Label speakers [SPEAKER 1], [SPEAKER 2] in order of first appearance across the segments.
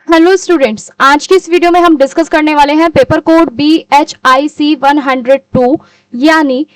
[SPEAKER 1] Hello students, आज की इस वीडियो में हम डिस्कस करने वाले हैं पेपर कोड BHIC 102 यानी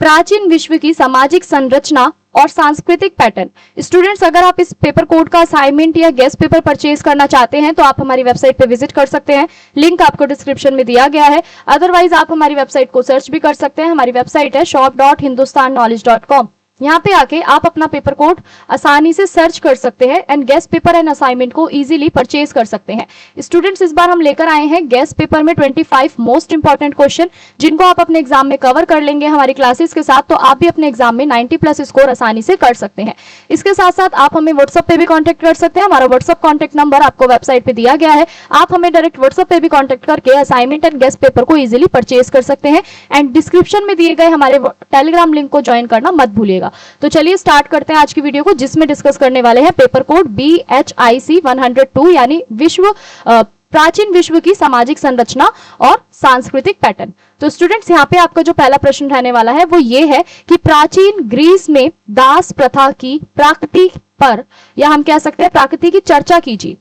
[SPEAKER 1] प्राचीन विश्व की सामाजिक संरचना और सांस्कृतिक पैटर्न। स्टूडेंट्स, अगर आप इस पेपर कोड का असाइनमेंट या गेस्ट पेपर परचेज करना चाहते हैं तो आप हमारी वेबसाइट पे विजिट कर सकते हैं। लिंक आपको डिस्क्रिप्शन में दिया गया है। अदरवाइज आप हमारी वेबसाइट को सर्च भी कर सकते हैं। हमारी वेबसाइट है shop.hindustanknowledge.com। यहाँ पे आके आप अपना पेपर कोड आसानी से सर्च कर सकते हैं and guest paper and assignment को इजीली परचेज कर सकते हैं। स्टूडेंट्स, इस बार हम लेकर आए हैं गेस्ट पेपर में 25 मोस्ट इंपॉर्टेंट क्वेश्चन, जिनको आप अपने एग्जाम में कवर कर लेंगे हमारी क्लासेस के साथ, तो आप भी अपने एग्जाम में 90+ स्कोर आसानी से कर सकते हैं। इसके साथ साथ आप हमें व्हाट्सएप पे भी कॉन्टेक्ट कर सकते हैं। हमारा व्हाट्सएप कॉन्टेक्ट नंबर आपको वेबसाइट पे दिया गया है। आप हमें डायरेक्ट व्हाट्सएप पे भी कॉन्टेक्ट करके असाइनमेंट एंड गेस्ट पेपर को इजीली परचेज कर सकते हैं एंड डिस्क्रिप्शन में दिए गए हमारे टेलीग्राम लिंक को ज्वाइन करना मत भूलिएगा। तो चलिए स्टार्ट करते हैं आज की वीडियो को, जिसमें डिस्कस करने वाले हैं पेपर कोड BHIC 102 यानी प्राचीन विश्व की सामाजिक संरचना और सांस्कृतिक पैटर्न। तो स्टूडेंट्स, यहाँ पे आपका जो पहला प्रश्न रहने वाला है वो ये है कि प्राचीन ग्रीस में दास प्रथा की प्रकृति पर, या हम कह सकते हैं प्रकृति की चर्चा कीजिए।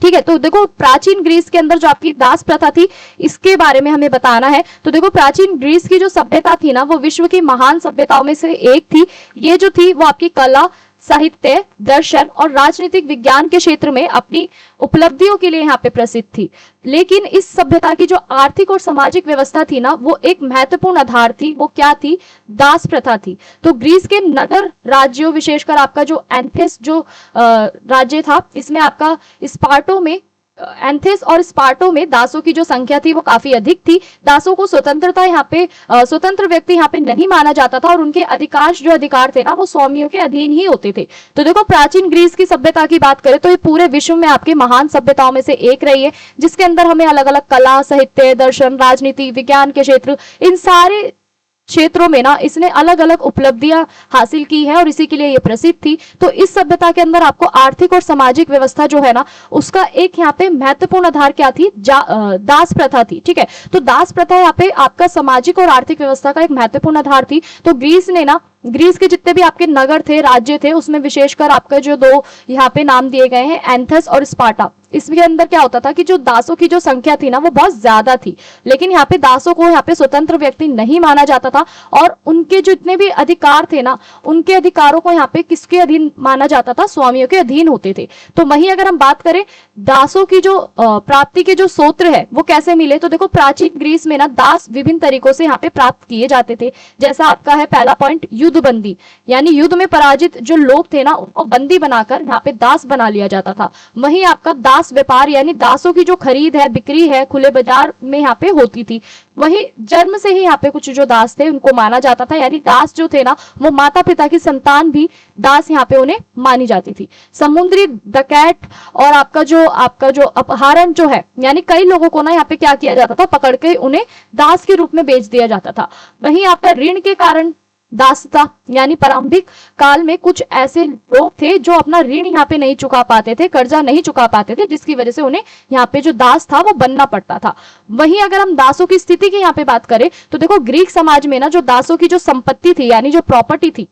[SPEAKER 1] ठीक है, तो देखो प्राचीन ग्रीस के अंदर जो आपकी दास प्रथा थी इसके बारे में हमें बताना है। तो देखो प्राचीन ग्रीस की जो सभ्यता थी ना, वो विश्व की महान सभ्यताओं में से एक थी। ये जो थी वो आपकी कला, साहित्य, दर्शन और राजनीतिक विज्ञान के क्षेत्र में अपनी उपलब्धियों के लिए यहाँ पे प्रसिद्ध थी। लेकिन इस सभ्यता की जो आर्थिक और सामाजिक व्यवस्था थी ना, वो एक महत्वपूर्ण आधार थी। वो क्या थी? दास प्रथा थी। तो ग्रीस के नगर राज्यों, विशेषकर आपका जो एथेंस जो राज्य था, इसमें आपका स्पार्टो में एथेंस और स्पार्टो में दासों की जो संख्या थी वो काफी अधिक थी। दासों को स्वतंत्रता यहाँ पे स्वतंत्र व्यक्ति यहाँ पे नहीं माना जाता था और उनके अधिकांश जो अधिकार थे ना वो स्वामियों के अधीन ही होते थे। तो देखो प्राचीन ग्रीस की सभ्यता की बात करें तो ये पूरे विश्व में आपकी महान सभ्यताओं में से एक रही है, जिसके अंदर हमें अलग अलग कला, साहित्य, दर्शन, राजनीति, विज्ञान के क्षेत्र, इन सारे क्षेत्रों में ना इसने अलग अलग उपलब्धियां हासिल की है और इसी के लिए ये प्रसिद्ध थी। तो इस सभ्यता के अंदर आपको आर्थिक और सामाजिक व्यवस्था जो है ना, उसका एक यहाँ पे महत्वपूर्ण आधार क्या थी? दास प्रथा थी। ठीक है, तो दास प्रथा यहाँ पे आपका सामाजिक और आर्थिक व्यवस्था का एक महत्वपूर्ण आधार थी। तो ग्रीस ने ना, ग्रीस के जितने भी आपके नगर थे, राज्य थे, उसमें विशेषकर आपका जो दो यहाँ पे नाम दिए गए हैं, एथेंस और स्पार्टा, इसके अंदर क्या होता था कि जो दासों की जो संख्या थी ना वो बहुत ज्यादा थी। लेकिन यहाँ पे दासों को यहाँ पे स्वतंत्र व्यक्ति नहीं माना जाता था और उनके जो जितने भी अधिकार थे ना, उनके अधिकारों को यहाँ पे किसके अधीन माना जाता था? स्वामियों के अधीन होते थे। तो वहीं अगर हम बात करें दासों की जो प्राप्ति के जो सूत्र है वो कैसे मिले, तो देखो प्राचीन ग्रीस में ना दास विभिन्न तरीकों से यहाँ पे प्राप्त किए जाते थे। जैसा आपका है पहला पॉइंट, युद्ध बंदी, यानी युद्ध में पराजित जो लोग थे ना उनको बंदी बनाकर यहाँ पे दास बना लिया जाता था। वहीं आपका दास व्यापार, यानी दासों की जो खरीद है, बिक्री है, खुले बाजार में यहाँ पे होती थी। वही जन्म से ही यहाँ पे कुछ जो दास थे उनको माना जाता था, यानी दास जो थे ना वो माता पिता की संतान भी दास यहाँ पे उन्हें मानी जाती थी। समुद्री डकैत और आपका जो अपहरण जो है, यानी कई लोगों को ना यहाँ पे क्या किया जाता था? पकड़ के उन्हें दास के रूप में बेच दिया जाता था। वहीं आपका ऋण के कारण दासता, यानी प्रारंभिक काल में कुछ ऐसे लोग थे जो अपना ऋण यहाँ पे नहीं चुका पाते थे, कर्जा नहीं चुका पाते थे, जिसकी वजह से उन्हें यहाँ पे जो दास था वो बनना पड़ता था। वहीं अगर हम दासों की स्थिति की यहाँ पे बात करें तो देखो ग्रीक समाज में ना जो दासों की जो संपत्ति थी, यानी जो प्रॉपर्टी थी,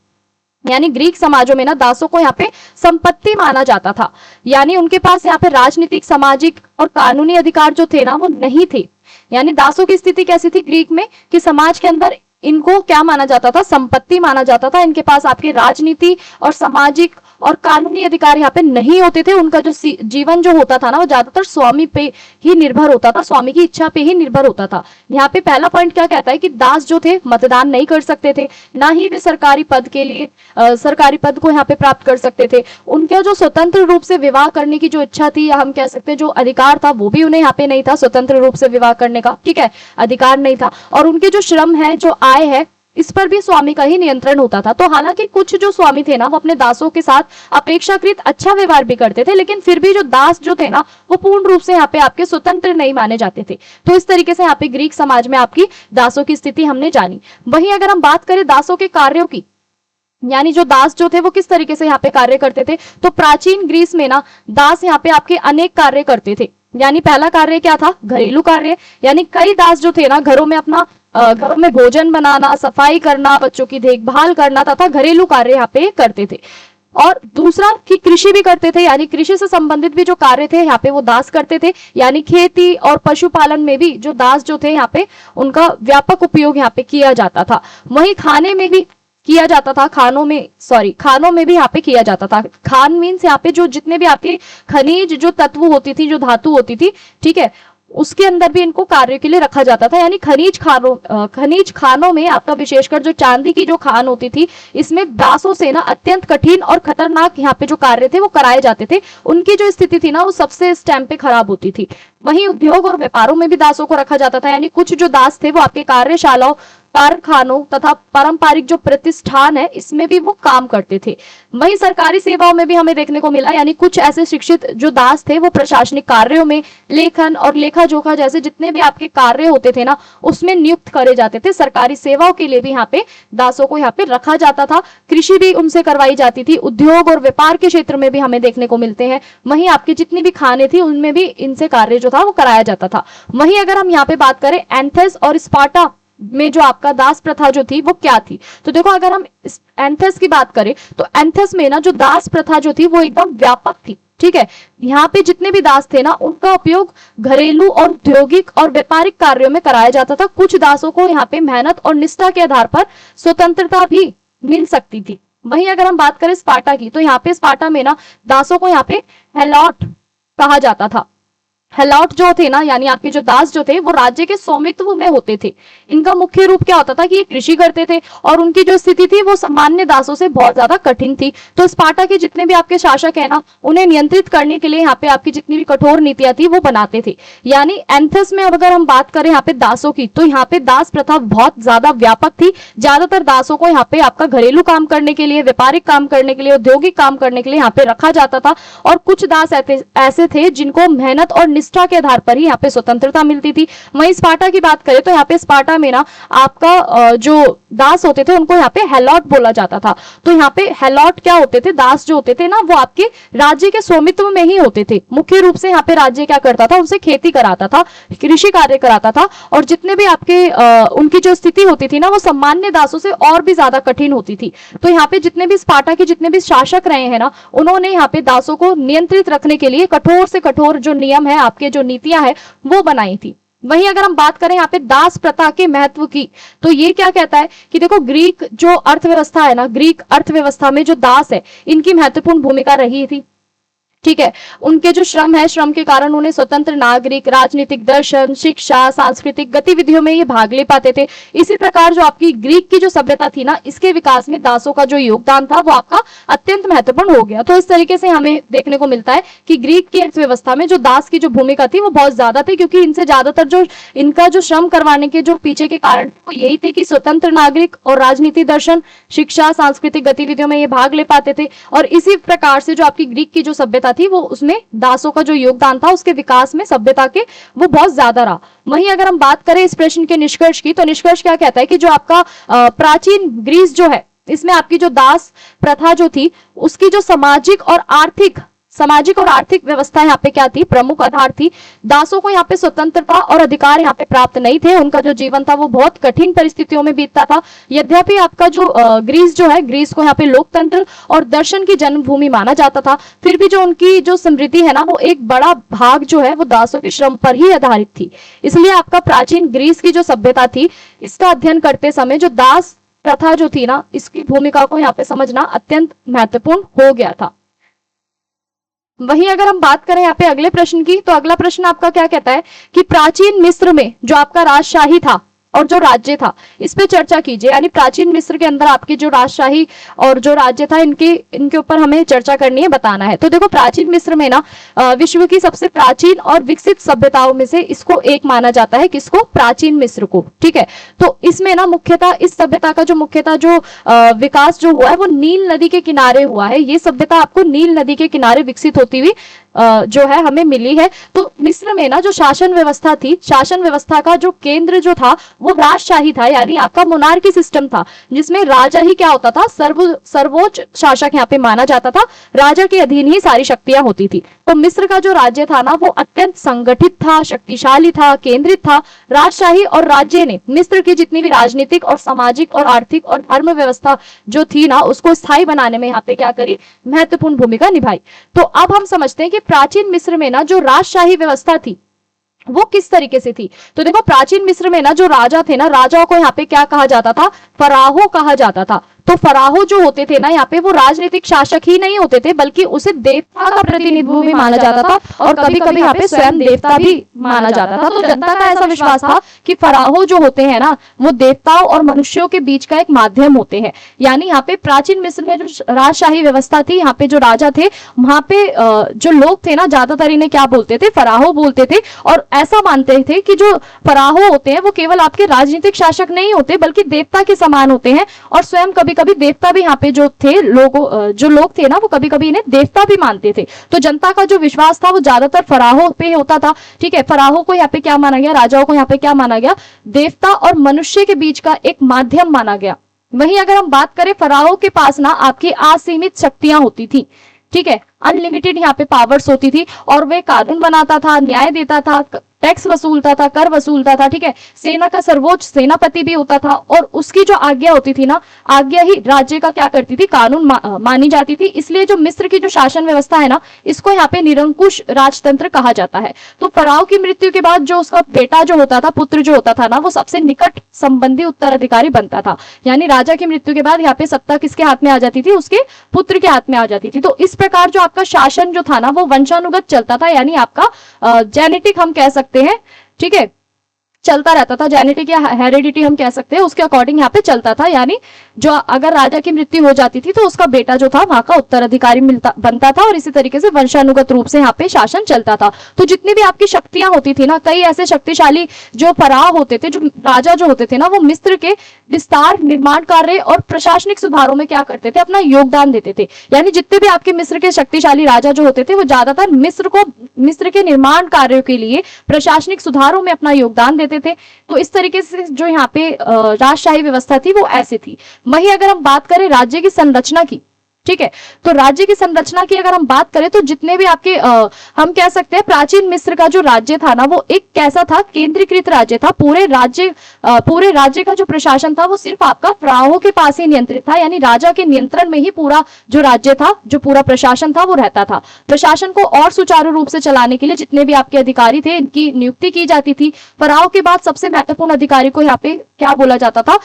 [SPEAKER 1] यानी ग्रीक समाजों में ना दासों को यहाँ पे संपत्ति माना जाता था। यानी उनके पास यहाँ पे राजनीतिक, सामाजिक और कानूनी अधिकार जो थे ना वो नहीं थे। यानी दासों की स्थिति कैसी थी ग्रीक में कि समाज के अंदर इनको क्या माना जाता था? संपत्ति माना जाता था। इनके पास आपकी राजनीति और सामाजिक और कानूनी अधिकार यहाँ पे नहीं होते थे। उनका जो जीवन जो होता था ना वो ज्यादातर स्वामी पे ही निर्भर होता था, स्वामी की इच्छा पे ही निर्भर होता था। यहाँ पे पहला पॉइंट क्या कहता है कि दास जो थे मतदान नहीं कर सकते थे, ना ही वे सरकारी पद के लिए सरकारी पद को यहाँ पे प्राप्त कर सकते थे। उनका जो स्वतंत्र रूप से विवाह करने की जो इच्छा थी, या हम कह सकते हैं जो अधिकार था, वो भी उन्हें यहाँ पे नहीं था। स्वतंत्र रूप से विवाह करने का, ठीक है, अधिकार नहीं था। और उनके जो श्रम है, जो आय है, इस पर भी स्वामी का ही नियंत्रण होता था। तो हालांकि कुछ जो स्वामी थे ना वो अपने दासों के साथ अपेक्षाकृत अच्छा व्यवहार भी करते थे, लेकिन फिर भी जो दास जो थे ना वो पूर्ण रूप से यहाँ पे आपके स्वतंत्र नहीं माने जाते थे। तो इस तरीके से यहाँ पे ग्रीक समाज में आपकी दासों की स्थिति हमने जानी। वहीं अगर हम बात करें दासों के कार्यों की, यानी जो दास जो थे वो किस तरीके से यहाँ पे कार्य करते थे, तो प्राचीन ग्रीस में ना दास यहाँ पे आपके अनेक कार्य करते थे। यानी पहला कार्य क्या था? घरेलू कार्य, यानी कई दास जो थे ना घरों में अपना घरों में भोजन बनाना, सफाई करना, बच्चों की देखभाल करना तथा घरेलू कार्य यहाँ पे करते थे। और दूसरा कि कृषि भी करते थे, यानी कृषि से संबंधित भी जो कार्य थे यहाँ पे वो दास करते थे, यानी खेती और पशुपालन में भी जो दास जो थे यहाँ पे उनका व्यापक उपयोग यहाँ पे किया जाता था। वहीं खाने में भी किया जाता था, खानों में भी यहाँ पे किया जाता था। खान मीन्स यहाँ पे जो जितने भी आपके खनिज जो तत्व होती थी, जो धातु होती थी, ठीक है, उसके अंदर भी इनको कार्य के लिए रखा जाता था। यानी खनिज खानों में आपका विशेषकर जो चांदी की जो खान होती थी, इसमें दासों से ना अत्यंत कठिन और खतरनाक यहाँ पे जो कार्य थे वो कराए जाते थे। उनकी जो स्थिति थी ना वो सबसे इस टाइम पे खराब होती थी। वहीं उद्योग और व्यापारों में भी दासों को रखा जाता था, यानी कुछ जो दास थे वो आपके कार्यशालाओं, कारखानों तथा पारंपरिक जो प्रतिष्ठान है इसमें भी वो काम करते थे। वहीं सरकारी सेवाओं में भी हमें देखने को मिला, यानी कुछ ऐसे शिक्षित जो दास थे वो प्रशासनिक कार्यों में, लेखन और लेखा जोखा जैसे जितने भी आपके कार्य होते थे ना उसमें नियुक्त करे जाते थे। सरकारी सेवाओं के लिए भी यहाँ पे दासों को यहाँ पे रखा जाता था। कृषि भी उनसे करवाई जाती थी, उद्योग और व्यापार के क्षेत्र में भी हमें देखने को मिलते हैं। वहीं आपकी जितनी भी खाने थी उनमें भी इनसे कार्य जो था वो कराया जाता था। वहीं अगर हम यहाँ पे बात करें एंथेस और स्पार्टा में जो आपका दास प्रथा जो थी वो क्या थी, तो देखो अगर हम एंथेस की बात करें तो एंथेस में ना जो दास प्रथा जो थी वो एकदम व्यापक थी। ठीक है, यहाँ पे जितने भी दास थे ना उनका उपयोग घरेलू और औद्योगिक और व्यापारिक कार्यों में कराया जाता था। कुछ दासों को यहाँ पे मेहनत और निष्ठा के आधार पर स्वतंत्रता भी मिल सकती थी। वहीं अगर हम बात करें स्पार्टा की, तो यहाँ पे स्पार्टा में ना दासों को यहाँ पे हेलॉट कहा जाता था। हेलॉट जो थे ना, यानी आपके जो दास जो थे वो राज्य के स्वामित्व में होते थे। इनका मुख्य रूप क्या होता था कि ये कृषि करते थे और उनकी जो स्थिति थी वो सामान्य दासों से बहुत ज्यादा कठिन थी। तो स्पार्टा के जितने भी आपके शासक है ना उन्हें नियंत्रित करने के लिए यहाँ पे आपकी जितनी भी कठोर नीतियां थी वो बनाते थे। यानी एंथेस में अगर हम बात करें यहाँ पे दासों की, तो यहाँ पे दास प्रथा बहुत ज्यादा व्यापक थी। ज्यादातर दासों को यहाँ पे आपका घरेलू काम करने के लिए, व्यापारिक काम करने के लिए, औद्योगिक काम करने के लिए यहाँ पे रखा जाता था। और कुछ दास ऐसे थे जिनको मेहनत और निष्ठा के आधार पर ही यहाँ पे स्वतंत्रता मिलती थी। वहीं स्पार्टा की बात करें तो यहाँ पे स्पार्टा में ना आपका जो दास होते थे उनको यहाँ पे हेलॉट बोला जाता था। तो यहाँ पे हेलॉट क्या होते थे, दास जो होते थे ना वो आपके राज्य के स्वामित्व में ही होते थे। मुख्य रूप से यहाँ पे राज्य क्या करता था, उनसे खेती कराता था, कृषि कार्य कराता था और जितने भी आपके उनकी जो स्थिति होती थी ना वो सामान्य दासों से और भी ज्यादा कठिन होती थी। तो यहाँ पे जितने भी स्पार्टा के जितने भी शासक रहे हैं ना उन्होंने यहाँ पे दासों को नियंत्रित रखने के लिए कठोर से कठोर जो नियम है, आपके जो नीतियां है वो बनाई थी। वहीं अगर हम बात करें यहाँ पे दास प्रथा के महत्व की, तो ये क्या कहता है कि देखो ग्रीक जो अर्थव्यवस्था है ना, ग्रीक अर्थव्यवस्था में जो दास है इनकी महत्वपूर्ण भूमिका रही थी। ठीक है, उनके जो श्रम है, श्रम के कारण उन्हें स्वतंत्र नागरिक, राजनीतिक, दर्शन, शिक्षा, सांस्कृतिक गतिविधियों में ये भाग ले पाते थे। इसी प्रकार जो आपकी ग्रीक की जो सभ्यता थी ना इसके विकास में दासों का जो योगदान था वो आपका अत्यंत महत्वपूर्ण हो गया। तो इस तरीके से हमें देखने को मिलता है कि ग्रीक की अर्थव्यवस्था में जो दास की जो भूमिका थी वो बहुत ज्यादा थी, क्योंकि इनसे ज्यादातर जो इनका जो श्रम करवाने के जो पीछे के कारण वो यही थे कि स्वतंत्र नागरिक और राजनीति, दर्शन, शिक्षा, सांस्कृतिक गतिविधियों में ये भाग ले पाते थे। और इसी प्रकार से जो आपकी ग्रीक की जो सभ्यता थी वो उसमें दासों का जो योगदान था उसके विकास में, सभ्यता के, वो बहुत ज्यादा रहा। वहीं अगर हम बात करें इस प्रश्न के निष्कर्ष की, तो निष्कर्ष क्या कहता है कि जो आपका प्राचीन ग्रीस जो है इसमें आपकी जो दास प्रथा जो थी उसकी जो सामाजिक और आर्थिक व्यवस्था यहाँ पे क्या थी, प्रमुख आधार थी। दासों को यहाँ पे स्वतंत्रता और अधिकार यहाँ पे प्राप्त नहीं थे। उनका जो जीवन था वो बहुत कठिन परिस्थितियों में बीतता था। यद्यपि आपका जो ग्रीस जो है, ग्रीस को यहाँ पे लोकतंत्र और दर्शन की जन्मभूमि माना जाता था, फिर भी जो उनकी जो समृद्धि है ना वो एक बड़ा भाग जो है वो दासों के श्रम पर ही आधारित थी। इसलिए आपका प्राचीन ग्रीस की जो सभ्यता थी इसका अध्ययन करते समय जो दास प्रथा जो थी ना इसकी भूमिका को यहाँ पे समझना अत्यंत महत्वपूर्ण हो गया था। वहीं अगर हम बात करें यहाँ पे अगले प्रश्न की, तो अगला प्रश्न आपका क्या कहता है कि प्राचीन मिस्र में जो आपका राजशाही था और जो राज्य था इस पे चर्चा कीजिए। यानी प्राचीन मिस्र के अंदर आपकी जो राजशाही और जो राज्य था इनके ऊपर हमें चर्चा करनी है, बताना है। तो देखो प्राचीन मिस्र में ना विश्व की सबसे प्राचीन और विकसित सभ्यताओं में से इसको एक माना जाता है, किसको, प्राचीन मिस्र को। ठीक है, तो इसमें ना मुख्यतः इस सभ्यता का जो मुख्यतः जो विकास जो हुआ है वो नील नदी के किनारे हुआ है। ये सभ्यता आपको नील नदी के किनारे विकसित होती हुई जो है हमें मिली है। तो मिस्र में ना जो शासन व्यवस्था थी, शासन व्यवस्था का जो केंद्र जो था वो राजशाही था, यानी आपका मोनार्की सिस्टम था, जिसमें राजा ही क्या होता था, सर्वोच्च शासक यहाँ पे माना जाता था। राजा के अधीन ही सारी शक्तियां होती थी। तो मिस्र का जो राज्य था ना वो अत्यंत संगठित था, शक्तिशाली था, केंद्रित था। राजशाही और राज्य ने मिस्र की जितनी भी राजनीतिक और सामाजिक और आर्थिक और धर्म व्यवस्था जो थी ना उसको स्थायी बनाने में यहाँ पे क्या करी, महत्वपूर्ण भूमिका निभाई। तो अब हम समझते हैं कि प्राचीन मिस्र में ना जो राजशाही व्यवस्था थी वो किस तरीके से थी। तो देखो प्राचीन मिस्र में ना जो राजा थे ना, राजाओं को यहाँ पे क्या कहा जाता था, फराहो कहा जाता था। तो फराहो जो होते थे ना यहाँ पे वो राजनीतिक शासक ही नहीं होते थे, बल्कि उसे देवता का प्रतिनिधित्व भी माना जाता था, और कभी कभी यहाँ पे स्वयं देवता भी माना जाता था। तो जनता का ऐसा विश्वास था कि फराहो जो होते हैं ना वो देवताओं और मनुष्यों के बीच का एक माध्यम होते हैं। यानी यहाँ पे प्राचीन मिस्र में जो राजशाही व्यवस्था थी, यहाँ पे जो राजा थे, वहां पे जो लोग थे ना ज्यादातर इन्हें क्या बोलते थे, फराहो बोलते थे। और ऐसा मानते थे कि जो फराहो होते हैं वो केवल आपके राजनीतिक शासक नहीं होते बल्कि देवता के समान होते हैं, और स्वयं कभी कभी देवता भी यहाँ पे जो थे जो लोग थे ना वो कभी कभी इन्हें देवता भी मानते थे। तो जनता का जो विश्वास था वो ज्यादातर फराहो पे होता था। ठीक है, फराहो को यहाँ पे क्या माना गया, राजाओं को यहाँ पे क्या माना गया, देवता और मनुष्य के बीच का एक माध्यम माना गया। वहीं अगर हम बात करें, फराहो के पास ना आपकी असीमित शक्तियां होती थी। ठीक है, अनलिमिटेड यहाँ पे पावर्स होती थी, और वे कानून बनाता था, न्याय देता था, टैक्स वसूलता था, कर वसूलता था। ठीक है, सेना का सर्वोच्च सेनापति भी होता था, और उसकी जो आज्ञा होती थी ना, आज्ञा ही राज्य का क्या करती थी, कानून मानी जाती थी। इसलिए जो मिस्र की जो शासन व्यवस्था है ना, इसको यहाँ पे निरंकुश राजतंत्र कहा जाता है। तो फराओ की मृत्यु के बाद जो उसका बेटा जो होता था, पुत्र जो होता था ना, वो सबसे निकट संबंधी उत्तराधिकारी बनता था। यानी राजा की मृत्यु के बाद यहाँ पे सत्ता किसके हाथ में आ जाती थी, उसके पुत्र के हाथ में आ जाती थी। तो इस प्रकार जो आपका शासन जो था ना वो वंशानुगत चलता था, यानी आपका जेनेटिक हम कह सकते हैं। ठीक है, चलता रहता था, जेनेटिक या हेरिडिटी हम कह सकते हैं, उसके अकॉर्डिंग यहाँ पे चलता था। यानी जो अगर राजा की मृत्यु हो जाती थी तो उसका बेटा जो था वहां का उत्तराधिकारी बनता था, और इसी तरीके से वंशानुगत रूप से यहाँ पे शासन चलता था। तो जितनी भी आपकी शक्तियां होती थी ना, कई ऐसे शक्तिशाली जो फराह होते थे, जो राजा जो होते थे ना, वो मिस्र के विस्तार, निर्माण कार्य और प्रशासनिक सुधारों में क्या करते थे, अपना योगदान देते थे। यानी जितने भी आपके मिस्र के शक्तिशाली राजा जो होते थे वो ज्यादातर मिस्र के निर्माण कार्यों के लिए, प्रशासनिक सुधारों में अपना योगदान देते थे। तो इस तरीके से जो यहाँ पे राजशाही व्यवस्था थी वो ऐसी थी। वहीं अगर हम बात करें राज्य की संरचना की, ठीक है, तो राज्य की संरचना की अगर हम बात करें तो जितने भी आपके हम कह सकते हैं प्राचीन मिस्र का जो राज्य था ना वो एक कैसा था, केंद्रीकृत राज्य था। पूरे राज्य का जो प्रशासन था वो सिर्फ आपका फराओ के पास ही नियंत्रित था, यानी राजा के नियंत्रण में ही पूरा जो राज्य था, जो पूरा प्रशासन था वो रहता था। प्रशासन को और सुचारू रूप से चलाने के लिए जितने भी आपके अधिकारी थे इनकी नियुक्ति की जाती थी। फराओ के बाद सबसे महत्वपूर्ण अधिकारी को यहाँ पे क्या बोला जाता था,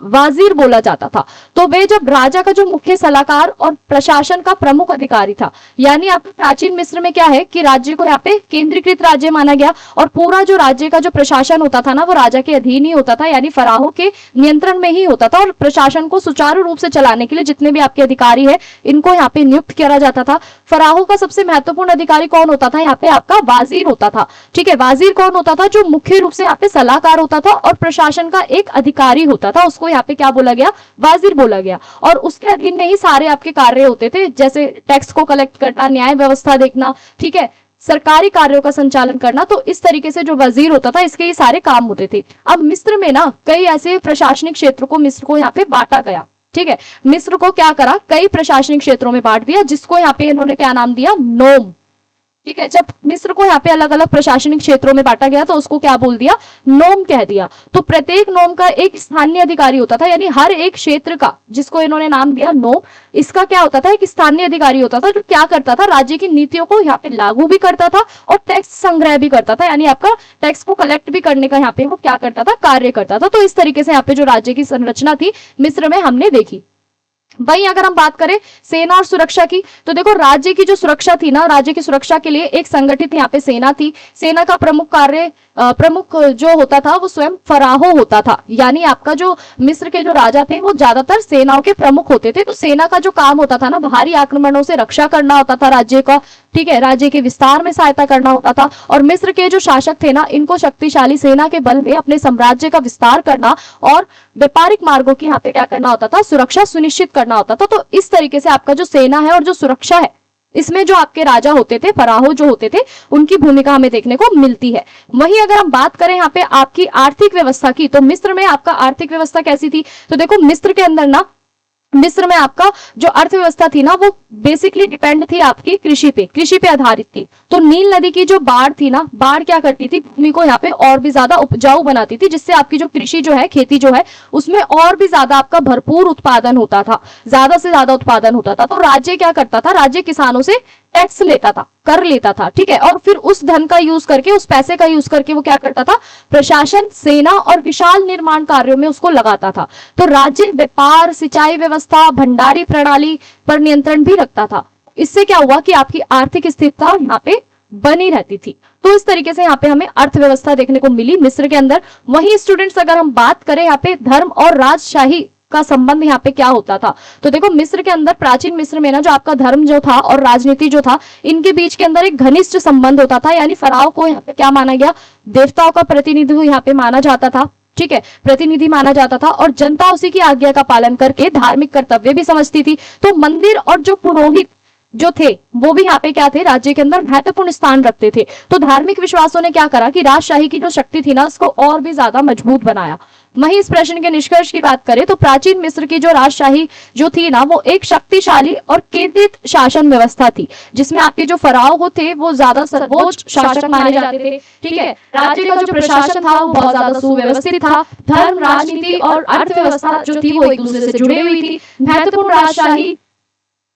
[SPEAKER 1] वाजीर बोला जाता था। तो वे जब राजा का जो मुख्य सलाहकार और प्रशासन का प्रमुख अधिकारी था। यानी आपके प्राचीन मिस्र में क्या है कि राज्य को यहाँ पे केंद्रीकृत राज्य माना गया, और पूरा जो राज्य का जो प्रशासन होता था ना वो राजा के अधीन ही होता था, यानी फराहो के नियंत्रण में ही होता था। और प्रशासन को सुचारू रूप से चलाने के लिए जितने भी आपके अधिकारी है इनको यहाँ पे नियुक्त किया जाता था। फराहो का सबसे महत्वपूर्ण अधिकारी कौन होता था, यहाँ पे आपका वाजीर होता था। ठीक है, वाजीर कौन होता था, जो मुख्य रूप से यहाँ पे सलाहकार होता था और प्रशासन का एक अधिकारी होता था, उसको यहाँ पे क्या बोला गया, वाजीर बोला गया। और उसके अधीन में ही सारे आपके कार्य होते थे, जैसे टैक्स को कलेक्ट करना, न्याय व्यवस्था देखना, ठीक है, सरकारी कार्यों का संचालन करना। तो इस तरीके से जो वजीर होता था इसके ये सारे काम होते थे। अब मिस्र में ना कई ऐसे प्रशासनिक क्षेत्रों को मिस्र को यहाँ पे बांटा गया। ठीक है, मिस्र को क्या करा, कई प्रशासनिक क्षेत्रों में बांट दिया, जिसको यहाँ पे इन्होंने क्या नाम दिया, नोम। ठीक है, जब मिस्र को यहाँ पे अलग अलग प्रशासनिक क्षेत्रों में बांटा गया तो उसको क्या बोल दिया, नोम कह दिया। तो प्रत्येक नोम का एक स्थानीय अधिकारी होता था, यानी हर एक क्षेत्र का, जिसको इन्होंने नाम दिया नोम, इसका क्या होता था, एक स्थानीय अधिकारी होता था जो क्या करता था, राज्य की नीतियों को यहाँ पे लागू भी करता था और टैक्स संग्रह भी करता था, यानी आपका टैक्स को कलेक्ट भी करने का यहाँ पे वो क्या करता था, कार्य करता था। तो इस तरीके से यहाँ पे जो राज्य की संरचना थी मिस्र में हमने देखी। वहीं अगर हम बात करें सेना और सुरक्षा की, तो देखो राज्य की जो सुरक्षा थी ना, राज्य की सुरक्षा के लिए एक संगठित यहाँ पे सेना थी। सेना का प्रमुख जो होता था वो स्वयं फराहो होता था। यानी आपका जो मिस्र के जो राजा थे वो ज्यादातर सेनाओं के प्रमुख होते थे। तो सेना का जो काम होता था ना, बाहरी आक्रमणों से रक्षा करना होता था राज्य का। ठीक है, राज्य के विस्तार में सहायता करना होता था। और मिस्र के जो शासक थे ना, इनको शक्तिशाली सेना के बल में अपने साम्राज्य का विस्तार करना और व्यापारिक मार्गों की यहाँ पे क्या करना होता था, सुरक्षा सुनिश्चित करना होता था। तो इस तरीके से आपका जो सेना है और जो सुरक्षा है इसमें जो आपके राजा होते थे, फराहो जो होते थे, उनकी भूमिका हमें देखने को मिलती है। वहीं अगर हम बात करें यहाँ पे आपकी आर्थिक व्यवस्था की, तो मिस्र में आपका आर्थिक व्यवस्था कैसी थी? तो देखो मिस्र के अंदर ना, मिस्र में आपका जो अर्थव्यवस्था थी ना, वो बेसिकली डिपेंड थी आपकी कृषि पे आधारित थी। तो नील नदी की जो बाढ़ थी ना, बाढ़ क्या करती थी, भूमि को यहाँ पे और भी ज्यादा उपजाऊ बनाती थी, जिससे आपकी जो कृषि जो है, खेती जो है, उसमें और भी ज्यादा आपका भरपूर उत्पादन होता था, ज्यादा से ज्यादा उत्पादन होता था। तो राज्य क्या करता था, राज्य किसानों से टैक्स लेता था, कर लेता था, ठीक है। और फिर उस धन का यूज करके, उस पैसे का यूज करके वो क्या करता था, प्रशासन, सेना और विशाल निर्माण कार्यों में उसको लगाता था। तो राज्य व्यापार, सिंचाई व्यवस्था, भंडारी प्रणाली पर नियंत्रण भी रखता था। इससे क्या हुआ कि आपकी आर्थिक स्थिरता यहाँ पे बनी रहती थी। तो इस तरीके से यहाँ पे हमें अर्थव्यवस्था देखने को मिली मिस्र के अंदर। वहीं स्टूडेंट्स अगर हम बात करें यहाँ पे धर्म और राजशाही का संबंध यहाँ पे क्या होता था, तो देखो मिस्र के अंदर, प्राचीन मिस्र में ना, जो आपका धर्म जो था और राजनीति जो था, इनके बीच के अंदर एक घनिष्ठ संबंध होता था। यानी फराओ को यहाँ पे क्या माना गया, देवताओं का प्रतिनिधि यहाँ पे माना जाता था, ठीक है, प्रतिनिधि माना जाता था। और जनता उसी की आज्ञा का पालन करके धार्मिक कर्तव्य भी समझती थी। तो मंदिर और जो पुरोहित जो थे, वो भी यहाँ पे क्या थे, राज्य के अंदर महत्वपूर्ण स्थान रखते थे। तो धार्मिक विश्वासों ने क्या करा कि राजशाही की जो शक्ति थी ना, उसको और भी ज्यादा मजबूत बनाया। वहीं इस प्रश्न के निष्कर्ष की बात करें तो प्राचीन मिस्र की जो राजशाही जो थी ना, वो एक शक्तिशाली और केंद्रित शासन व्यवस्था थी, जिसमें आपके जो फराओ थे वो ज्यादा सर्वोच्च शासक माने जाते थे, ठीक है। राज्य का जो प्रशासन था वो बहुत ज्यादा सुव्यवस्थित था। धर्म, राजनीति और अर्थव्यवस्था जो थी वो एक दूसरे से जुड़ी हुई थी। महत्वपूर्ण राजशाही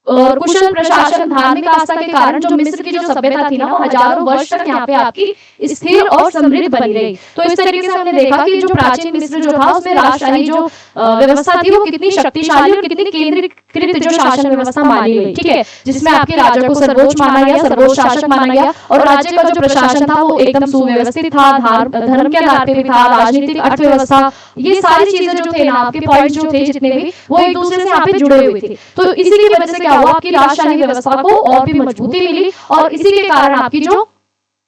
[SPEAKER 1] और कुशल प्रशासन, धार्मिक आस्था के कारण जो मिस्र की जो सभ्यता थी ना, वो हजारों वर्ष तक यहाँ पे आपकी स्थिर और समृद्ध बनी रही। तो इस तरीके से हमने देखा कि जो प्राचीन मिस्र जो था, उसमें राजशाही जो व्यवस्था थी वो कितनी शक्तिशाली और कितनी केंद्रीकृत जो शासन व्यवस्था मानी गई, ठीक है, जिसमें आपके राजा को सर्वोच्च माना गया, सर्वोच्च शासक माना गया। और राज्य का जो प्रशासन था वो एकदम सुव्यवस्थित था, धर्म के आधार पर भी था, राजनीतिक, अर्थव्यवस्था, ये सारी चीजें जो थे ना, आपके पॉइंट जो थे जितने भी, वो एक दूसरे से यहाँ पे जुड़े हुए थे। तो इसी की वजह से क्या हुआ, आपकी राजशाही व्यवस्था को और भी मजबूती मिली। और इसी के कारण आपकी जो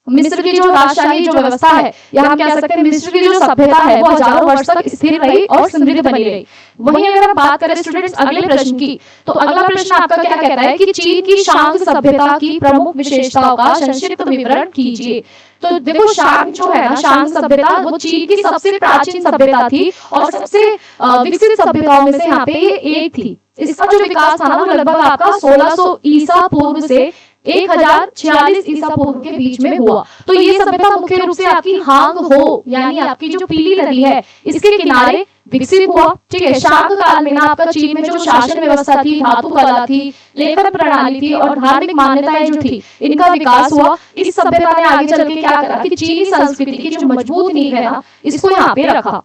[SPEAKER 1] मिस्र की जो राजशाही जो व्यवस्था है, या हम कह सकते हैं मिस्र की जो सभ्यता है, वो हजारों वर्ष तक स्थिर रही और समृद्ध बनी रही। वहीं अगर हम बात करें स्टूडेंट्स अगले प्रश्न की, तो अगला प्रश्न आपका क्या कहता है कि चीन की शांग सभ्यता की प्रमुख विशेषताओं का संक्षिप्त विवरण कीजिए। तो देखो शांग जो है ना, शांग सभ्यता वो चीन की सबसे प्राचीन सभ्यता थी और सबसे विकसित सभ्यताओं में से यहाँ पे एक थी। इसका जो विकास था ना, वो लगभग आपका 1600 ईसा पूर्व से 1046 ईसा पूर्व के बीच में हुआ। तो ये सभ्यता मुख्य रूप से आपकी हांग हो, यानी आपकी जो पीली नदी है, इसके किनारे विकसित हुआ, ठीक है। शांग काल में ना आपका चीन में जो शासन व्यवस्था थी, धातु कला थी, लेखन प्रणाली थी और धार्मिक मान्यताएं जो थी, इनका विकास हुआ। इस सभ्यता ने आगे चल के क्या करा कि चीनी संस्कृति की जो मजबूत नींव है ना, इसको यहाँ पे रखा।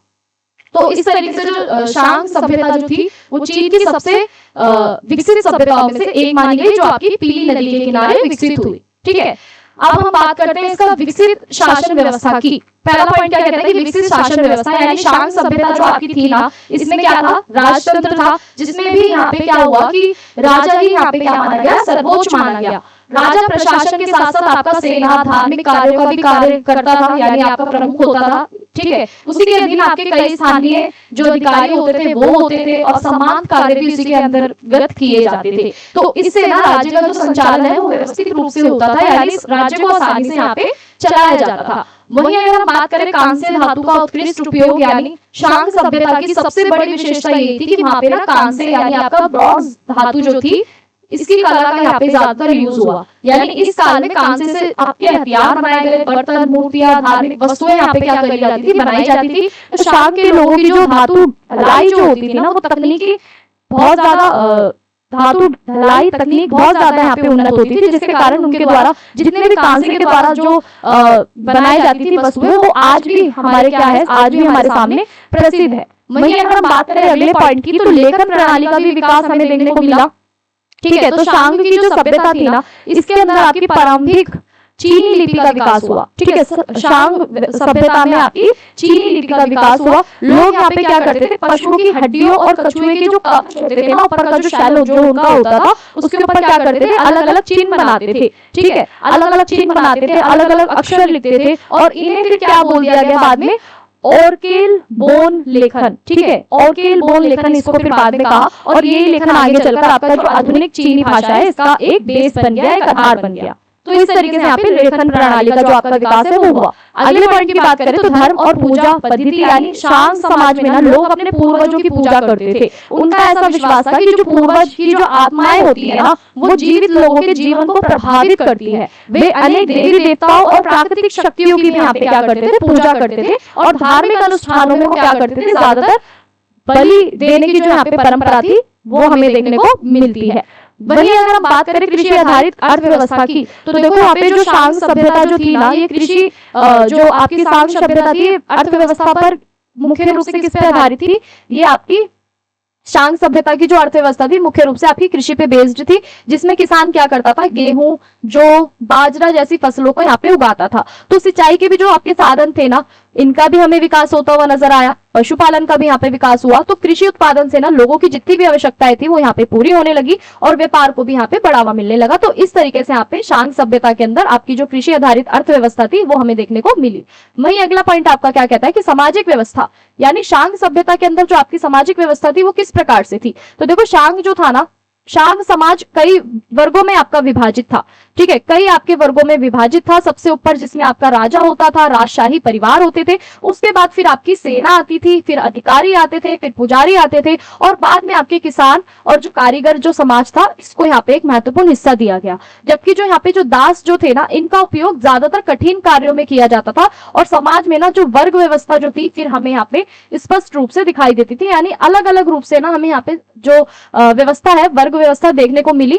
[SPEAKER 1] तो इस तरीके से जो शांग सभ्यता जो थी, वो चीन की सबसे विकसित सभ्यताओं में से एक मानी गई, जो आपकी पीली नदी के किनारे विकसित हुई, ठीक है। अब हम बात करते हैं इसका विकसित शासन व्यवस्था की। पहला पॉइंट क्या कहता है कि विकसित शासन व्यवस्था, यानी शांग सभ्यता जो आपकी थी ना, इसमें क्या था, राजतंत्र था, जिसमें भी यहाँ पे क्या हुआ कि राजा ही यहाँ पे क्या माना गया, सर्वोच्च माना गया। राजा प्रशासन के साथ साथ आपका सेना, धार्मिक कार्यों का भी कार्य करता था, यानी आपका प्रमुख होता था, ठीक है। उसी के अधीन आपके कई स्थानीय जो अधिकारी होते थे वो होते थे, और समान कार्य भी उसी के अंतर्गत किए जाते थे। तो इससे ना राज्य का जो संचालन है वो व्यवस्थित रूप से होता था, यानी राज्य को आसानी से यहाँ पे चलाया जाता था। वहीं अगर हम बात करें कांस्य धातु का उत्कृष्ट उपयोग, यानी शांग सभ्यता की सबसे बड़ी विशेषता ये थी कि वहां पे ना कांस्य यानी आपका ब्रॉन्ज धातु जो थी, इसकी कला का यहाँ पे ज्यादातर यूज हुआ। यानी इस काल में कांसे से आपके हथियार बनाए गए, बर्तन, मूर्तियां, धार्मिक वस्तुएं यहाँ पे क्या करी जाती थी, बनाई जाती थी। तो शांग के लोगों की जो धातु ढलाई जो होती थी ना, वो तकनीकी बहुत ज्यादा धातु ढलाई तकनीक बहुत ज्यादा यहाँ पे उन्नत होती थी, जिसके कारण उनके द्वारा जितने भी कांसे के द्वारा जो बनाई जाती थी वस्तुएं, वो आज भी हमारे क्या है, आज भी हमारे सामने प्रसिद्ध है। वहीं अगर हम बात करें अगले पॉइंट की, तो लेखन प्रणाली का भी विकास हमें देखने को मिला, ठीक है। तो शांग की जो सभ्यता थी ना, इसके अंदर आपकी प्रारंभिक चीनी लिपि का विकास हुआ, ठीक है। शांग सभ्यता में आपकी चीनी लिपि का विकास हुआ। लोग यहाँ पे क्या करते थे, पशुओं की हड्डियों और कछुए के जो कवच होते थे ना, ऊपर का जो शैलो जो उनका होता था, उसके ऊपर क्या करते थे, अलग अलग चिन्ह बनाते थे, ठीक है। अलग अलग चिन्ह बनाते थे, अलग अलग अक्षर लिखते थे, और इन्हें फिर क्या बोल दिया गया बाद में, ऑर्केल बोन लेखन, ठीक है, ऑर्केल बोन लेखन इसको फिर बाद में कहा, और ये लेखन आगे चलकर आपका जो आधुनिक चीनी भाषा है इसका एक बेस बन गया, एक आधार बन गया। तो इस तरीके से यहाँ पे लेखन प्रणाली का जो आपका विकास है वो हुआ। अगले पॉइंट की बात करें तो धर्म और पूजा पद्धति, यानी शांग समाज में ना लोग अपने पूर्वजों की पूजा करते थे। उनका ऐसा विश्वास था कि जो पूर्वज की जो आत्माएं होती है ना वो जीवित लोगों के जीवन को प्रभावित करती है। वे अनेक देवी देवताओं और प्राकृतिक शक्तियों की भी यहाँ पे क्या करते थे, पूजा करते थे, और धार्मिक अनुष्ठानों में वो क्या करते थे, ज्यादातर बलि देने की जो यहाँ पे परंपरा थी वो हमें देखने को मिलती है। वहीं अगर हम बात करें कृषि आधारित अर्थव्यवस्था की, तो देखो यहाँ पे जो शांग सभ्यता जो थी ना, ये कृषि जो आपकी शांग सभ्यता थी अर्थव्यवस्था पर मुख्य रूप से किस पे आधारित थी, ये आपकी शांग सभ्यता की जो अर्थव्यवस्था थी मुख्य रूप से आपकी कृषि पे बेस्ड थी, जिसमें किसान क्या करता था, गेहूं, जौ, बाजरा जैसी फसलों को यहाँ पे उगाता था। तो सिंचाई के भी जो आपके साधन थे ना, इनका भी हमें विकास होता हुआ नजर आया। पशुपालन का भी यहाँ पे विकास हुआ। तो कृषि उत्पादन से ना लोगों की जितनी भी आवश्यकताएं थी वो यहाँ पे पूरी होने लगी और व्यापार को भी यहाँ पे बढ़ावा मिलने लगा। तो इस तरीके से यहाँ पे शांग सभ्यता के अंदर आपकी जो कृषि आधारित अर्थव्यवस्था थी वो हमें देखने को मिली। वहीं अगला पॉइंट आपका क्या कहता है कि सामाजिक व्यवस्था, यानी शांग सभ्यता के अंदर जो आपकी सामाजिक व्यवस्था थी वो किस प्रकार से थी। तो देखो शांग जो था ना, शांग समाज कई वर्गों में आपका विभाजित था, ठीक है, कई आपके वर्गों में विभाजित था। सबसे ऊपर जिसमें आपका राजा होता था, राजशाही परिवार होते थे, उसके बाद फिर आपकी सेना आती थी, फिर अधिकारी आते थे, फिर पुजारी आते थे, और बाद में आपके किसान और जो कारीगर जो समाज था इसको यहाँ पे एक महत्वपूर्ण हिस्सा दिया गया। जबकि जो यहाँ पे जो दास जो थे ना, इनका उपयोग ज्यादातर कठिन कार्यों में किया जाता था, और समाज में ना जो वर्ग व्यवस्था जो थी फिर हमें यहाँ पे स्पष्ट रूप से दिखाई देती थी। यानी अलग अलग रूप से ना हमें यहाँ पे जो व्यवस्था है, वर्ग व्यवस्था देखने को मिली।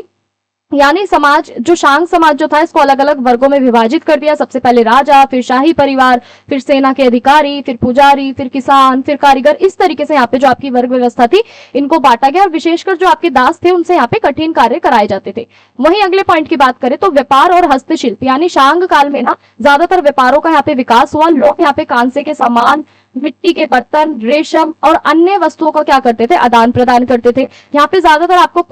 [SPEAKER 1] यानी समाज जो शांग समाज जो था इसको अलग अलग वर्गों में विभाजित कर दिया। सबसे पहले राजा, फिर शाही परिवार, फिर सेना के अधिकारी, फिर पुजारी, फिर किसान, फिर कारीगर। इस तरीके से यहाँ पे जो आपकी वर्ग व्यवस्था थी इनको बांटा गया, और विशेषकर जो आपके दास थे उनसे यहाँ पे कठिन कार्य कराए जाते थे। वहीं अगले पॉइंट की बात करें तो व्यापार और हस्तशिल्प, यानी शांग काल में ना ज्यादातर व्यापारों का यहाँ पे विकास हुआ। लोग यहाँ पे कांसे के सामान, मिट्टी के बर्तन, रेशम और अन्य वस्तुओं का क्या करते थे, आदान प्रदान करते थे। यहाँ पे ज्यादातर आपको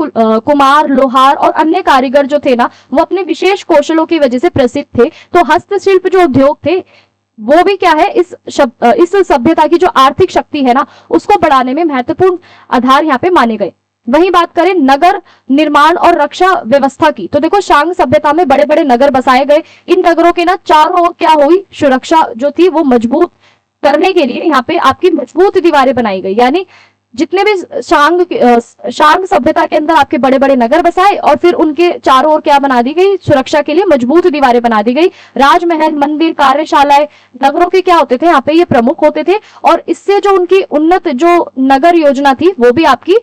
[SPEAKER 1] कुम्हार, लोहार और अन्य कारीगर जो थे ना वो अपने विशेष कौशलों की वजह से प्रसिद्ध थे। तो हस्तशिल्प जो उद्योग थे वो भी क्या है, इस सभ्यता की जो आर्थिक शक्ति है ना उसको बढ़ाने में महत्वपूर्ण आधार यहाँ पे माने गए। वहीं बात करें नगर निर्माण और रक्षा व्यवस्था की, तो देखो शांग सभ्यता में बड़े बड़े नगर बसाए गए। इन नगरों के ना चारों ओर क्या हुई, सुरक्षा जो थी वो मजबूत करने के लिए यहाँ पे आपकी मजबूत दीवारें बनाई गई। यानी जितने भी शांग सभ्यता के अंदर आपके बड़े बड़े नगर बसाए और फिर उनके चारों ओर क्या बना दी गई, सुरक्षा के लिए मजबूत दीवारें बना दी गई। राजमहल, मंदिर, कार्यशालाएं नगरों के क्या होते थे, यहाँ पे ये प्रमुख होते थे, और इससे जो उनकी उन्नत जो नगर योजना थी वो भी आपकी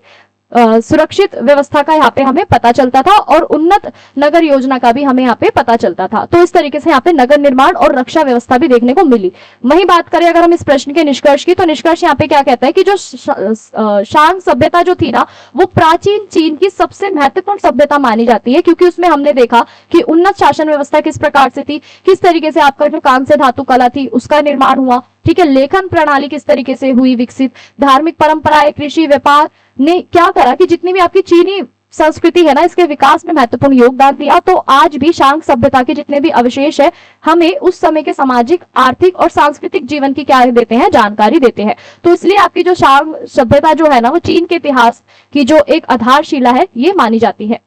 [SPEAKER 1] सुरक्षित व्यवस्था का यहाँ पे हमें पता चलता था, और उन्नत नगर योजना का भी हमें यहाँ पे पता चलता था। तो इस तरीके से यहाँ पे नगर निर्माण और रक्षा व्यवस्था भी देखने को मिली। वहीं बात करें अगर हम इस प्रश्न के निष्कर्ष की, तो निष्कर्ष यहाँ पे क्या कहता है कि जो शांग सभ्यता जो थी ना वो प्राचीन चीन की सबसे महत्वपूर्ण सभ्यता मानी जाती है, क्योंकि उसमें हमने देखा कि उन्नत शासन व्यवस्था किस प्रकार से थी, किस तरीके से आपका जो कांस्य धातु कला थी उसका निर्माण हुआ, ठीक है, लेखन प्रणाली किस तरीके से हुई विकसित, धार्मिक परंपराएं, कृषि, व्यापार ने क्या करा कि जितनी भी आपकी चीनी संस्कृति है ना इसके विकास में महत्वपूर्ण योगदान दिया। तो आज भी शांग सभ्यता के जितने भी अवशेष है हमें उस समय के सामाजिक, आर्थिक और सांस्कृतिक जीवन की क्या देते हैं, जानकारी देते हैं। तो इसलिए आपकी जो शांग सभ्यता जो है ना वो चीन के इतिहास की जो एक आधारशिला है ये मानी जाती है।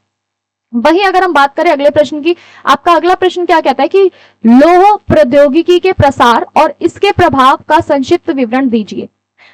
[SPEAKER 1] वहीं अगर हम बात करें अगले प्रश्न की, आपका अगला प्रश्न क्या कहता है कि लौह प्रौद्योगिकी के प्रसार और इसके प्रभाव का संक्षिप्त विवरण दीजिए।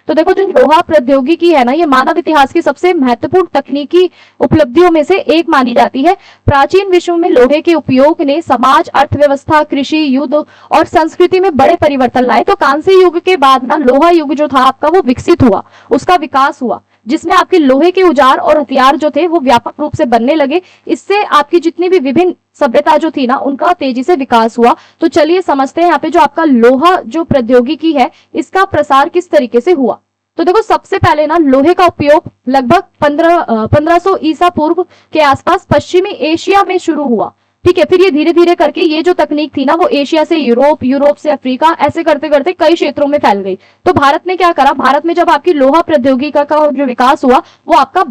[SPEAKER 1] तो देखो जो लोहा प्रौद्योगिकी है ना ये मानव इतिहास की सबसे महत्वपूर्ण तकनीकी उपलब्धियों में से एक मानी जाती है। प्राचीन विश्व में लोहे के उपयोग ने समाज, अर्थव्यवस्था, कृषि, युद्ध और संस्कृति में बड़े परिवर्तन लाए। तो कांस्य युग के बाद ना लोहा युग जो था आपका वो विकसित हुआ, उसका विकास हुआ, जिसमें आपके लोहे के औजार और हथियार जो थे वो व्यापक रूप से बनने लगे। इससे आपकी जितनी भी विभिन्न सभ्यता जो थी ना उनका तेजी से विकास हुआ। तो चलिए समझते हैं यहाँ पे जो आपका लोहा जो प्रौद्योगिकी है इसका प्रसार किस तरीके से हुआ। तो देखो सबसे पहले ना लोहे का उपयोग लगभग 1500 ईसा पूर्व के आसपास पश्चिमी एशिया में शुरू हुआ, ठीक है। फिर ये धीरे धीरे करके ये जो तकनीक थी ना वो एशिया से यूरोप, यूरोप से अफ्रीका, ऐसे करते करते कई क्षेत्रों में फैल गई। तो भारत ने क्या करा, भारत में जब आपकी लोहा प्रौद्योगिकी का जो विकास हुआ वो आपका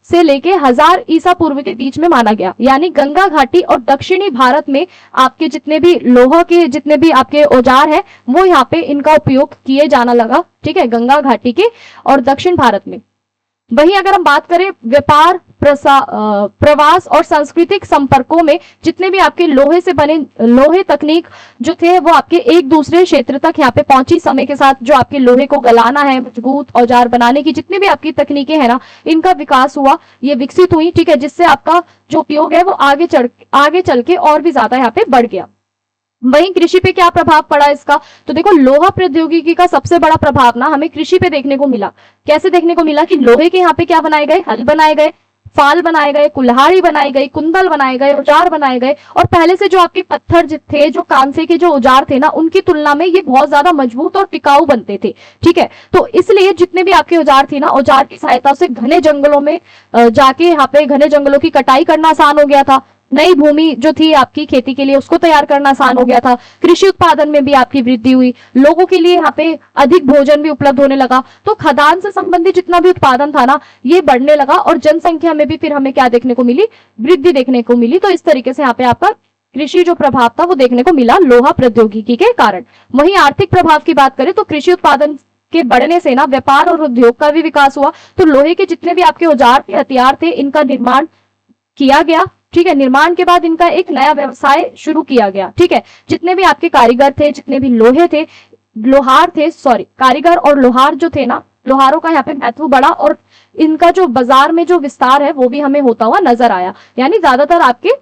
[SPEAKER 1] से लेके 1000 ईसा पूर्व के बीच में माना गया। यानी गंगा घाटी और दक्षिणी भारत में आपके जितने भी लोहा के जितने भी आपके औजार है वो यहाँ पे इनका उपयोग किए जाना लगा। ठीक है, गंगा घाटी के और दक्षिण भारत में। वहीं अगर हम बात करें व्यापार, प्रवास और सांस्कृतिक संपर्कों में जितने भी आपके लोहे से बने लोहे तकनीक जो थे वो आपके एक दूसरे क्षेत्र तक यहाँ पे पहुंची। समय के साथ जो आपके लोहे को गलाना है, मजबूत औजार बनाने की जितनी भी आपकी तकनीकें है ना, इनका विकास हुआ, ये विकसित हुई। ठीक है, जिससे आपका जो उपयोग है वो आगे चल के और भी ज्यादा यहाँ पे बढ़ गया। वहीं कृषि पे क्या प्रभाव पड़ा इसका, तो देखो लोहा प्रौद्योगिकी का सबसे बड़ा प्रभाव ना हमें कृषि पे देखने को मिला। कैसे देखने को मिला कि लोहे के यहाँ पे क्या बनाए गए, हल बनाए गए, फाल बनाए गए, कुल्हाड़ी बनाई गई, कुंदल बनाए गए, औजार बनाए गए। और पहले से जो आपके पत्थर थे, जो कांसे के जो औजार थे ना, उनकी तुलना में ये बहुत ज्यादा मजबूत और टिकाऊ बनते थे। ठीक है, तो इसलिए जितने भी आपके औजार थे ना, औजार की सहायता से घने जंगलों में जाके यहाँ पे घने जंगलों की कटाई करना आसान हो गया था। नई भूमि जो थी आपकी खेती के लिए उसको तैयार करना आसान हो गया था। कृषि उत्पादन में भी आपकी वृद्धि हुई, लोगों के लिए यहाँ पे अधिक भोजन भी उपलब्ध होने लगा। तो खदान से संबंधित जितना भी उत्पादन था ना, ये बढ़ने लगा और जनसंख्या में भी फिर हमें क्या देखने को मिली, वृद्धि देखने को मिली। तो इस तरीके से यहाँ पे आपका कृषि जो प्रभाव था वो देखने को मिला लोहा प्रौद्योगिकी के कारण। वहीं आर्थिक प्रभाव की बात करें तो कृषि उत्पादन के बढ़ने से ना व्यापार और उद्योग का भी विकास हुआ। तो लोहे के जितने भी आपके औजार थे, हथियार थे, इनका निर्माण किया गया। ठीक है, निर्माण के बाद इनका एक नया व्यवसाय शुरू किया गया। ठीक है, जितने भी आपके कारीगर थे, जितने भी कारीगर और लोहार जो थे ना, लोहारों का यहाँ पे महत्व बढ़ा और इनका जो बाजार में जो विस्तार है वो भी हमें होता हुआ नजर आया। यानी ज्यादातर आपके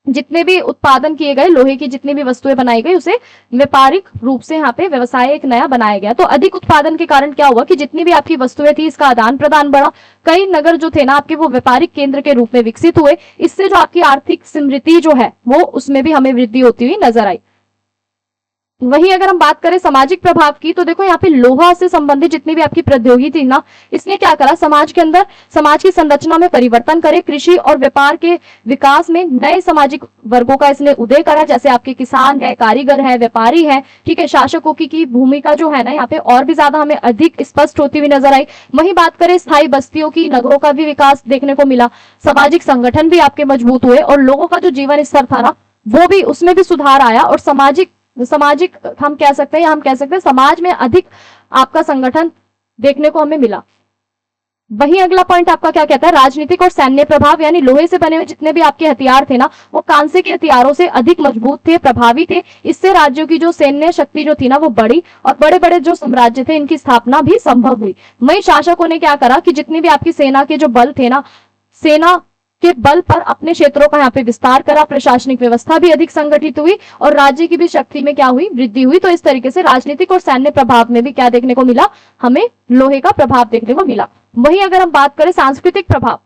[SPEAKER 1] जितने भी उत्पादन किए गए, लोहे की जितनी भी वस्तुएं बनाई गई, उसे व्यापारिक रूप से यहाँ पे व्यवसाय एक नया बनाया गया। तो अधिक उत्पादन के कारण क्या हुआ कि जितनी भी आपकी वस्तुएं थी इसका आदान प्रदान बढ़ा। कई नगर जो थे ना आपके वो व्यापारिक केंद्र के रूप में विकसित हुए। इससे जो आपकी आर्थिक समृद्धि जो है वो उसमें भी हमें वृद्धि होती हुई नजर आई। वहीं अगर हम बात करें सामाजिक प्रभाव की, तो देखो यहाँ पे लोहा से संबंधित जितनी भी आपकी प्रौद्योगिकी थी ना, इसने क्या करा, समाज के अंदर समाज की संरचना में परिवर्तन करे। कृषि और व्यापार के विकास में नए सामाजिक वर्गों का इसने उदय करा, जैसे आपके किसान है, कारीगर है, व्यापारी है। ठीक है, शासकों की भूमिका जो है ना यहाँ पे और भी ज्यादा हमें अधिक स्पष्ट होती हुई नजर आई। वहीं बात करें स्थायी बस्तियों की, नगरों का भी विकास देखने को मिला। सामाजिक संगठन भी आपके मजबूत हुए और लोगों का जो जीवन स्तर था ना वो भी, उसमें भी सुधार आया और सामाजिक हम कह सकते हैं समाज में अधिक आपका संगठन देखने को हमें मिला। वहीं अगला पॉइंट आपका क्या कहता है, राजनीतिक और सैन्य प्रभाव। यानी लोहे से बने हुए जितने भी आपके हथियार थे ना वो कांसे के हथियारों से अधिक मजबूत थे, प्रभावी थे। इससे राज्यों की जो सैन्य शक्ति जो थी ना वो बढ़ी और बड़े बड़े जो साम्राज्य थे इनकी स्थापना भी संभव हुई। वहीं शासकों ने क्या करा कि जितनी भी आपकी सेना के जो बल थे ना, सेना के बल पर अपने क्षेत्रों का यहाँ पे विस्तार करा। प्रशासनिक व्यवस्था भी अधिक संगठित हुई और राज्य की भी शक्ति में क्या हुई, वृद्धि हुई। तो इस तरीके से राजनीतिक और सैन्य प्रभाव में भी क्या देखने को मिला, हमें लोहे का प्रभाव देखने को मिला। वहीं अगर हम बात करें सांस्कृतिक प्रभाव,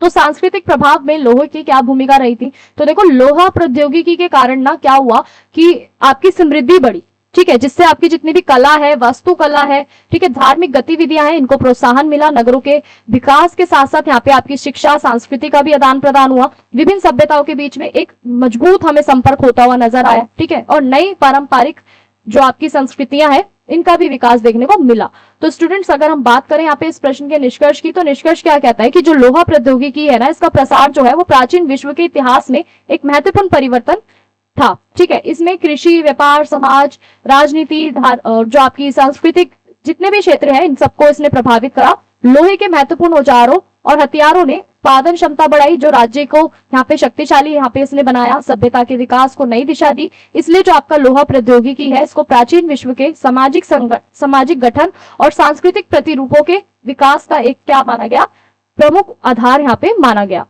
[SPEAKER 1] तो सांस्कृतिक प्रभाव में लोहे की क्या भूमिका रही थी, तो देखो लोहा प्रौद्योगिकी के कारण ना क्या हुआ कि आपकी समृद्धि बढ़ी। ठीक है, जिससे आपकी जितनी भी कला है, वास्तुकला है, ठीक है, धार्मिक गतिविधियां हैं, इनको प्रोत्साहन मिला। नगरों के विकास के साथ साथ यहाँ पे आपकी शिक्षा, संस्कृति का भी आदान प्रदान हुआ। विभिन्न सभ्यताओं के बीच में एक मजबूत हमें संपर्क होता हुआ नजर आया। ठीक है, और नई पारंपरिक जो आपकी संस्कृतियां हैं इनका भी विकास देखने को मिला। तो स्टूडेंट्स अगर हम बात करें यहाँ पे इस प्रश्न के निष्कर्ष की, तो निष्कर्ष क्या कहता है कि जो लोहा प्रौद्योगिकी है ना, इसका प्रसार जो है वो प्राचीन विश्व के इतिहास में एक महत्वपूर्ण परिवर्तन था। ठीक है, इसमें कृषि, व्यापार, समाज, राजनीति, जो आपकी सांस्कृतिक जितने भी क्षेत्र हैं इन सबको इसने प्रभावित करा। लोहे के महत्वपूर्ण औजारों और हथियारों ने उत्पादन क्षमता बढ़ाई, जो राज्य को यहाँ पे शक्तिशाली यहाँ पे इसने बनाया, सभ्यता के विकास को नई दिशा दी। इसलिए जो आपका लोहा प्रौद्योगिकी है इसको प्राचीन विश्व के सामाजिक गठन और सांस्कृतिक प्रतिरूपों के विकास का एक क्या माना गया, प्रमुख आधार यहाँ पे माना गया।